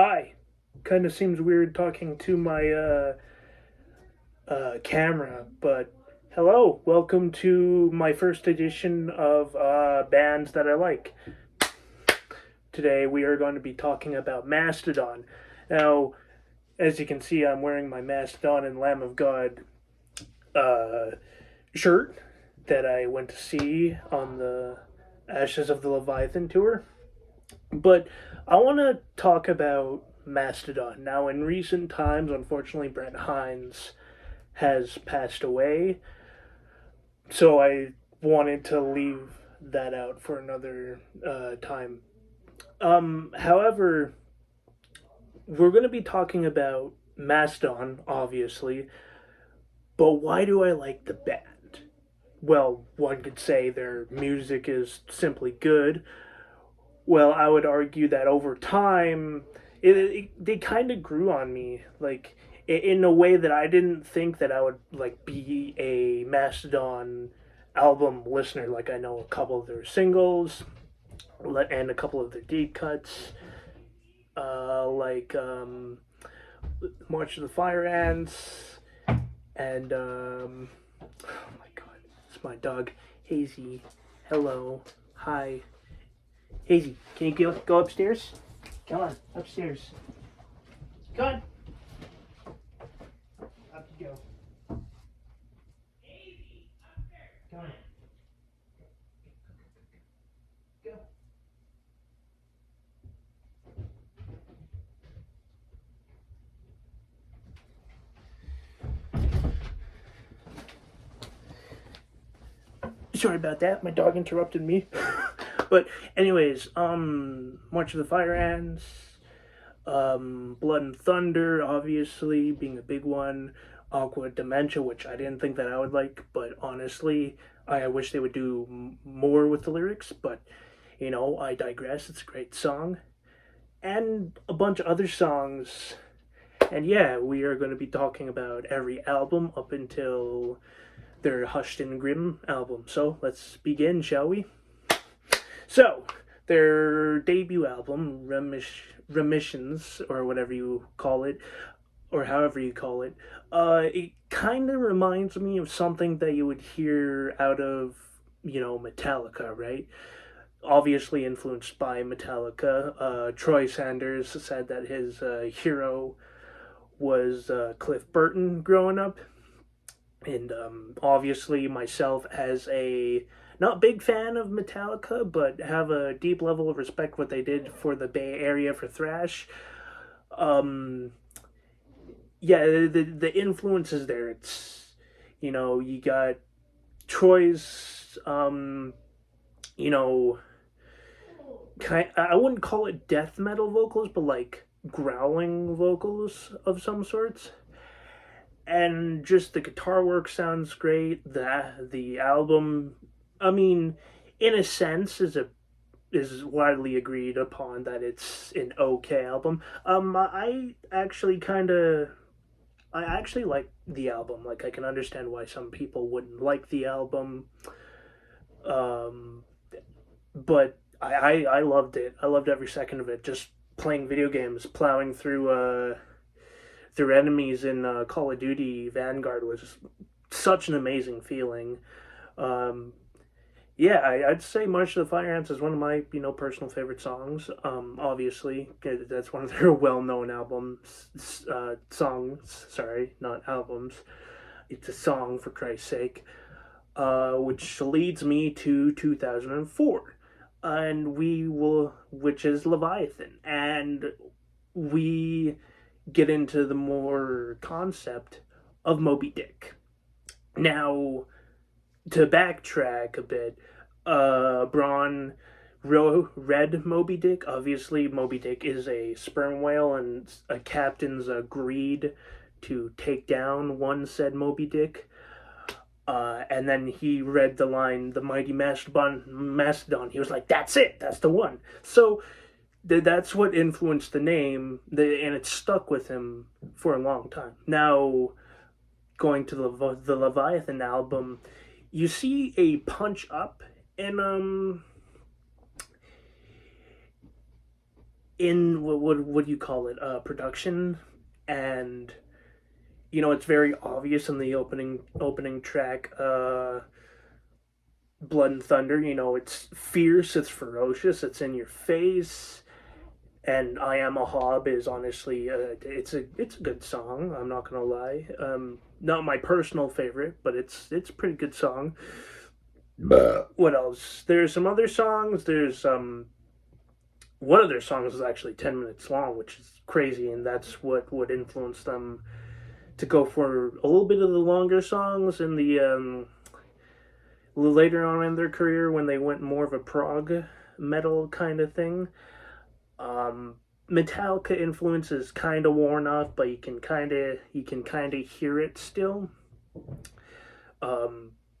Hi. Kind of seems weird talking to my camera, but hello. Welcome to my first edition of bands that I like. Today we are going to be talking about Mastodon. Now, as you can see, I'm wearing my Mastodon and Lamb of God uh, shirt that I went to see on the Ashes of the Leviathan tour. But I want to talk about Mastodon. Now, in recent times, unfortunately, Brent Hines has passed away, so I wanted to leave that out for another time. However, we're going to be talking about Mastodon, obviously, but why do I like the band? Well, one could say their music is simply good. Well, I would argue that over time, they kind of grew on me, like in a way that I didn't think that I would like be a Mastodon album listener. Like I know a couple of their singles and a couple of their deep cuts, like March of the Fire Ants, and oh my god, it's my dog Hazy. Hello, hi. Hazy, can you go upstairs? Come on, upstairs. Come on. Up you go. Come on. Go. Sorry about that. My dog interrupted me. But anyways, March of the Fire Ants, Blood and Thunder, obviously being a big one. Aqua Dementia, which I didn't think that I would like, but honestly, I wish they would do more with the lyrics. But I digress. It's a great song, and a bunch of other songs. And yeah, we are going to be talking about every album up until their Hushed and Grim album. So let's begin, shall we? So, their debut album, Remissions, or whatever you call it, or however you call it kind of reminds me of something that you would hear out of, Metallica, right? Obviously influenced by Metallica. Troy Sanders said that his hero was Cliff Burton growing up. And obviously, myself, as a not big fan of Metallica, but have a deep level of respect what they did for the Bay Area for thrash. Um, yeah, the influence is there. It's you got Troy's you know I wouldn't call it death metal vocals, but like growling vocals of some sorts, and just the guitar work sounds great. The album, I mean, in a sense, is widely agreed upon that it's an okay album. I actually like the album. Like I can understand why some people wouldn't like the album. Um, but I loved it. I loved every second of it. Just playing video games, plowing through enemies in Call of Duty Vanguard was such an amazing feeling. Um, yeah, I'd say March of the Fire Ants is one of my personal favorite songs. Obviously, that's one of their well-known albums, songs. Sorry, not albums. It's a song, for Christ's sake. Which leads me to 2004, which is Leviathan, and we get into the more concept of Moby Dick. Now, to backtrack a bit, Braun read Moby Dick. Obviously, Moby Dick is a sperm whale, and a captain's agreed to take down one said Moby Dick. And then he read the line, "The mighty Mastodon." He was like, "That's it. That's the one." So that's what influenced the name, and it stuck with him for a long time. Now, going to the Leviathan album, you see a punch up, and in what do you call it, production, and it's very obvious in the opening track, Blood and Thunder. It's fierce, it's ferocious, it's in your face. And I Am a Hob is honestly, it's a good song. I'm not gonna lie. Not my personal favorite, but it's a pretty good song. What else? There's some other songs. There's one of their songs is actually 10 minutes long, which is crazy, and that's what would influence them to go for a little bit of the longer songs in the later on in their career when they went more of a prog metal kind of thing. Um, Metallica influence is kind of worn off, but you can kind of hear it still.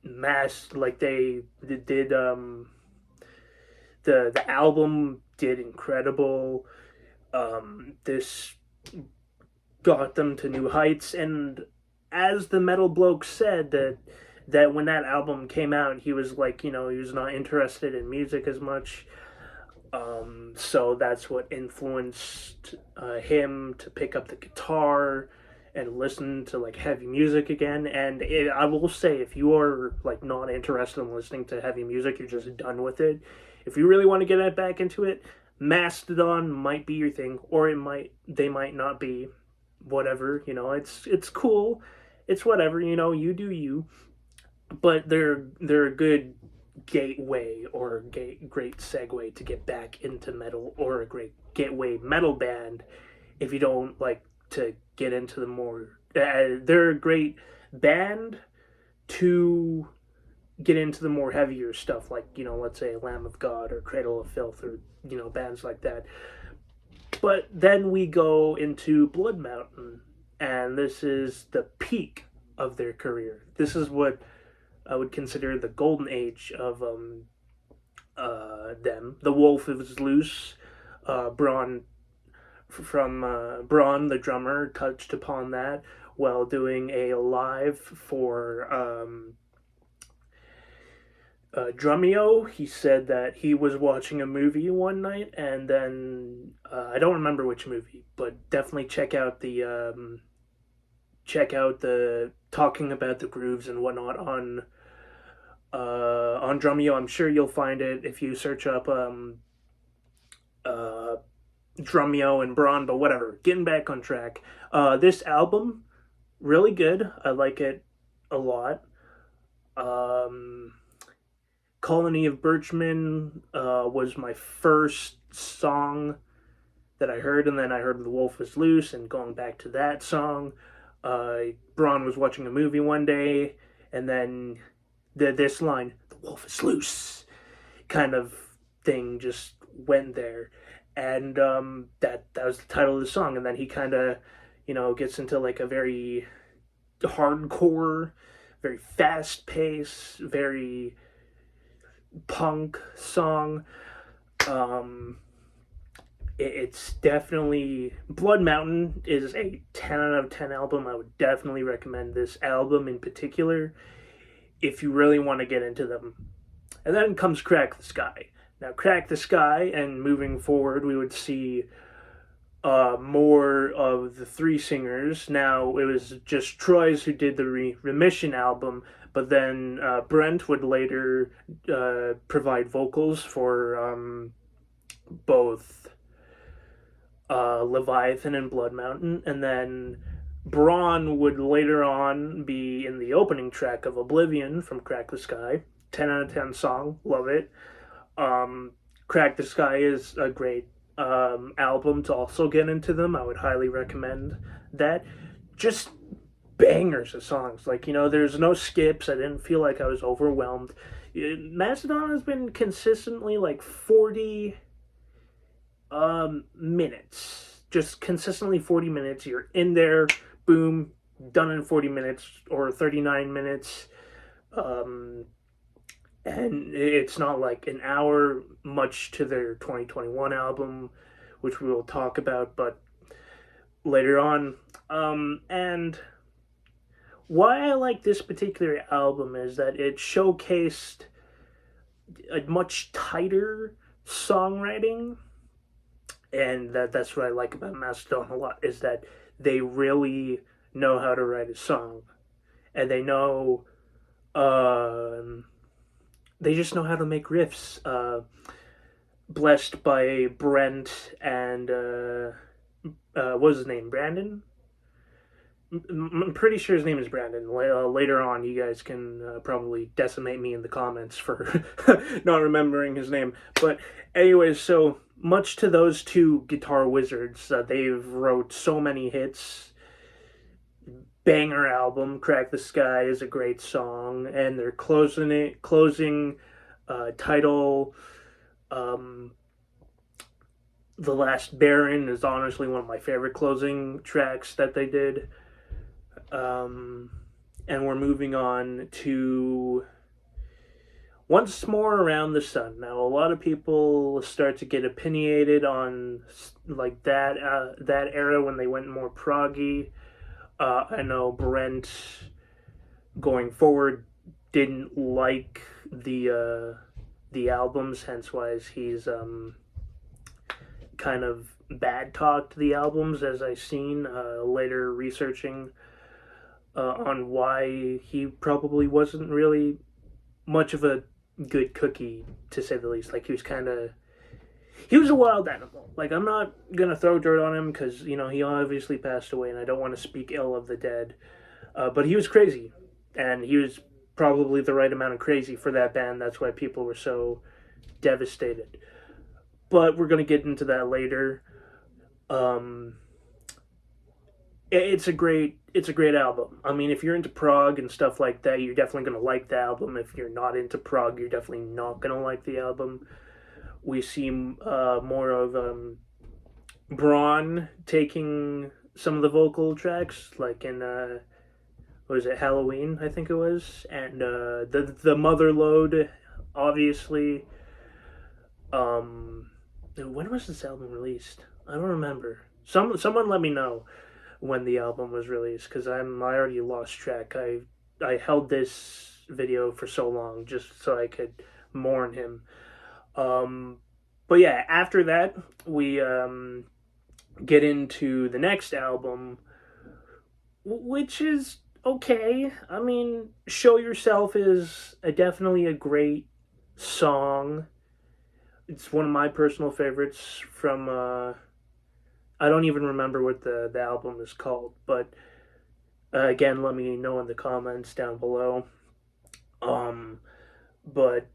Mass like they did the album did incredible. This got them to new heights, and as the metal bloke said, that when that album came out, he was like, he was not interested in music as much. So that's what influenced him to pick up the guitar and listen to like heavy music again. And I will say, if you are like not interested in listening to heavy music, you're just done with it. If you really want to get back into it, Mastodon might be your thing, or they might not be. Whatever, it's cool. It's whatever, you do you. But they're a good gateway, or great segue to get back into metal, or a great gateway metal band if you don't like to get into the more. They're a great band to get into the more heavier stuff, like let's say Lamb of God or Cradle of Filth, or bands like that. But then we go into Blood Mountain, and this is the peak of their career. This is what I would consider the golden age of them. The Wolf is Loose. Braun Braun, the drummer, touched upon that while doing a live for Drumeo. He said that he was watching a movie one night, and then I don't remember which movie, but definitely check out the talking about the grooves and whatnot on Drumeo. I'm sure you'll find it if you search up Drumeo and Braun, but whatever. Getting back on track. This album, really good. I like it a lot. Um, Colony of Birchmen was my first song that I heard, and then I heard The Wolf is Loose, and going back to that song, Braun was watching a movie one day, and then this line, "The wolf is loose," kind of thing just went there, and that was the title of the song. And then he kind of, gets into like a very hardcore, very fast pace, very punk song. It's definitely, Blood Mountain is a 10 out of 10 album. I would definitely recommend this album in particular if you really want to get into them. And then comes Crack the Sky. Now, Crack the Sky, and moving forward, we would see more of the three singers. Now, it was just Troy's who did the Remission album, but then Brent would later provide vocals for both Leviathan and Blood Mountain, and then Braun would later on be in the opening track of Oblivion from Crack the Sky. 10 out of 10 song, love it. Crack the Sky is a great album to also get into them. I would highly recommend that. Just bangers of songs. Like, there's no skips. I didn't feel like I was overwhelmed. Mastodon has been consistently like 40 minutes. Just consistently 40 minutes. You're in there, boom, done in 40 minutes or 39 minutes. And it's not like an hour, much to their 2021 album, which we will talk about, but later on. And why I like this particular album is that it showcased a much tighter songwriting And that's what I like about Mastodon a lot, is that they really know how to write a song, and um, they just know how to make riffs. Blessed by Brent and what was his name? Brandon. I'm pretty sure his name is Brandon. Later on, you guys can probably decimate me in the comments for not remembering his name. But anyways, so much to those two guitar wizards, they've wrote so many hits. Banger album, "Crack the Sky" is a great song, and they're closing title. Um, "The Last Baron" is honestly one of my favorite closing tracks that they did. Um, and we're moving on to "Once More Around the Sun." Now, a lot of people start to get opinionated on like that era when they went more proggy. I know Brent going forward didn't like the albums, hence why he's kind of bad talked the albums, as I've seen later researching on why he probably wasn't really much of a good cookie, to say the least. Like, he was a wild animal. Like, I'm not gonna throw dirt on him because he obviously passed away, and I don't want to speak ill of the dead. But he was crazy, and he was probably the right amount of crazy for that band. That's why people were so devastated. But we're gonna get into that later. Um, it's a great album. I mean, if you're into prog and stuff like that, you're definitely gonna like the album. If you're not into prog, you're definitely not gonna like the album. We see more of Braun taking some of the vocal tracks, like in what was it, Halloween, I think it was, and the Mother Load, obviously. Um, when was this album released? I don't remember. Someone let me know when the album was released, because I already lost track. I held this video for so long just so I could mourn him. Um, but yeah, after that we get into the next album, which is okay. I mean, "Show Yourself" is definitely a great song. It's one of my personal favorites from. I don't even remember what the album is called, but again, let me know in the comments down below. Um, but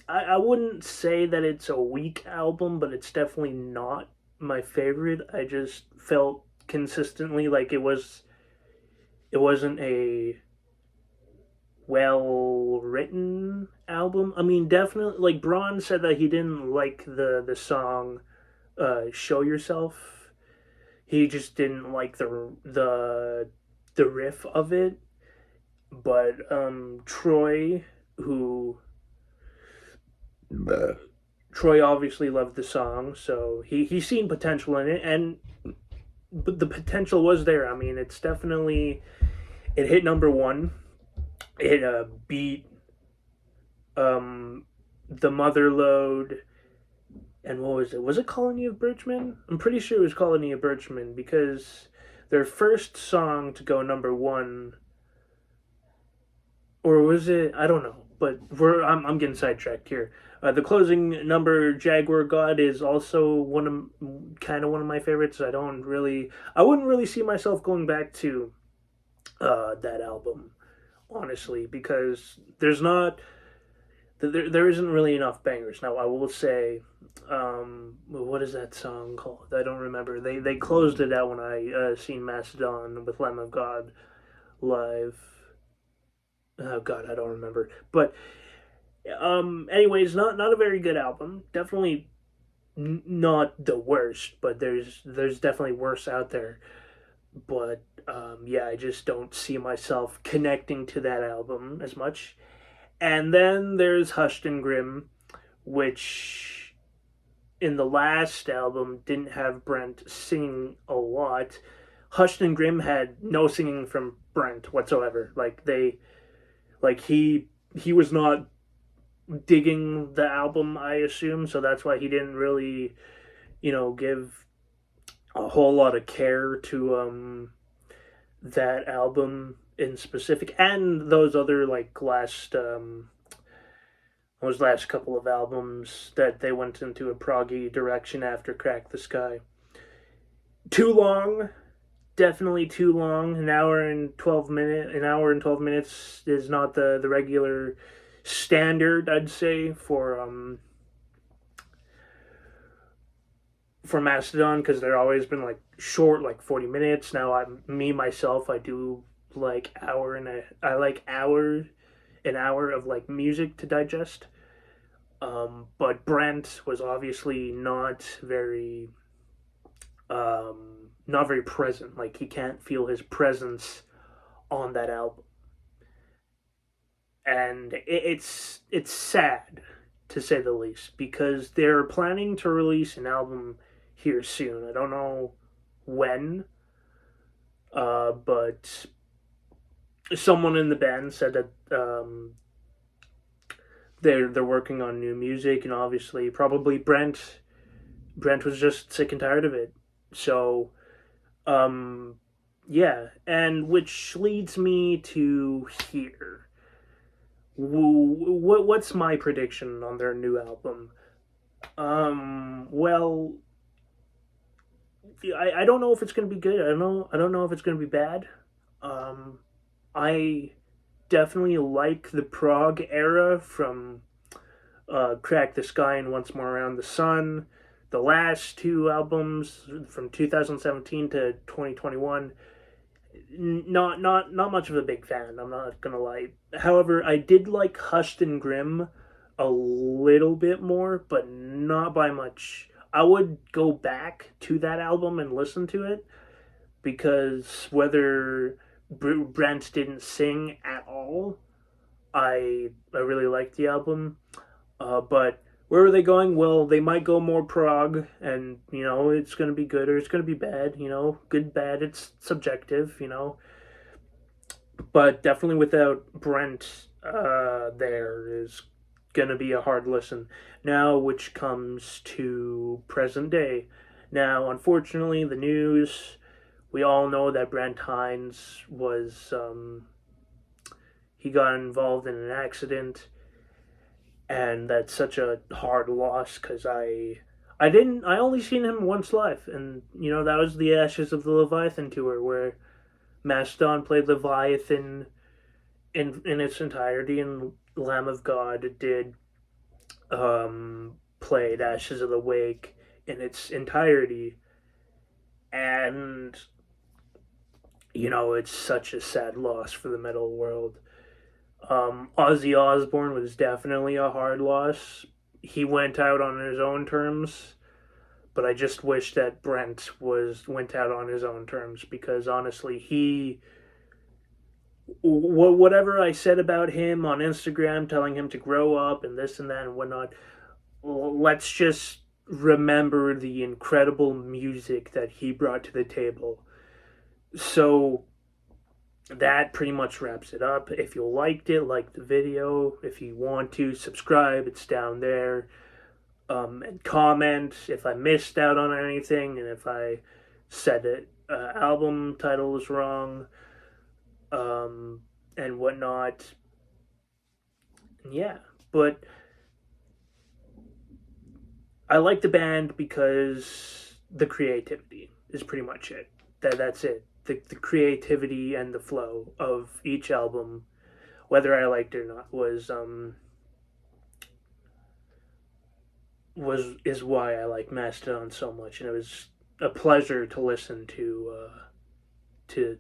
I wouldn't say that it's a weak album, but it's definitely not my favorite. I just felt consistently like it wasn't a well written album. I mean, definitely, like Braun said that he didn't like the song "Show Yourself." He just didn't like the riff of it. But who Troy obviously loved the song, so he seen potential in it, and but the potential was there. I mean, it hit number one. It beat um the Mother Load, and what was it? Was it Colony of Birchmen? I'm pretty sure it was Colony of Birchmen, because their first song to go number one, or was it? I don't know. But I'm getting sidetracked here. The closing number, "Jaguar God," is also one of my favorites. I wouldn't really see myself going back to that album, honestly, because there isn't really enough bangers. Now, I will say, what is that song called? I don't remember. They closed it out when I seen Mastodon with "Lamb of God" live. Oh God, I don't remember. But anyways, not a very good album. Definitely not the worst, but there's definitely worse out there. But yeah, I just don't see myself connecting to that album as much. And then there's "Hushed and Grim," which in the last album didn't have Brent singing a lot. "Hushed and Grim" had no singing from Brent whatsoever. He was not digging the album, I assume, so that's why he didn't really, give a whole lot of care to that album in specific, and those other like last those last couple of albums that they went into a proggy direction after Crack the Sky. Too long, definitely too long. An hour and 12 minutes is not the regular standard, I'd say, for Mastodon, because they're always been like short, like 40 minutes. Now I do like I like an hour of like music to digest. But Brent was obviously not very present. Like, he can't feel his presence on that album, and it's sad to say the least, because they're planning to release an album here soon. I don't know when, but someone in the band said that they're working on new music, and obviously probably Brent was just sick and tired of it. So um yeah, and which leads me to here. What's my prediction on their new album? Well, I don't know if it's going to be good. I don't know if it's going to be bad. Um I definitely like the prog era from Crack the Sky and Once More Around the Sun. The last two albums from 2017 to 2021, not much of a big fan. I'm not gonna lie. However, I did like Hushed and Grim a little bit more, but not by much. I would go back to that album and listen to it, because whether Brent didn't sing at all, I really liked the album. But where are they going? Well, they might go more prog, and it's gonna be good or it's gonna be bad. Good, bad, it's subjective. But definitely without Brent, there is gonna be a hard listen. Now, which comes to present day. Now, unfortunately, the news. We all know that Brent Hines he got involved in an accident, and that's such a hard loss, because I only seen him once live, and that was the Ashes of the Leviathan tour, where Mastodon played Leviathan in its entirety, and Lamb of God did played Ashes of the Wake in its entirety. And it's such a sad loss for the metal world. Ozzy Osbourne was definitely a hard loss. He went out on his own terms, but I just wish that Brent went out on his own terms, because honestly, whatever I said about him on Instagram, telling him to grow up and this and that and whatnot, let's just remember the incredible music that he brought to the table. So that pretty much wraps it up. If you liked it, like the video. If you want to subscribe, it's down there. And comment if I missed out on anything, and if I said it album title is wrong, and whatnot. Yeah, but I like the band because the creativity is pretty much it. That's it. The creativity and the flow of each album, whether I liked it or not, is why I like Mastodon so much, and it was a pleasure to listen to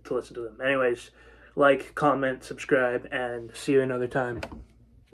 listen to them. Anyways, like, comment, subscribe, and see you another time.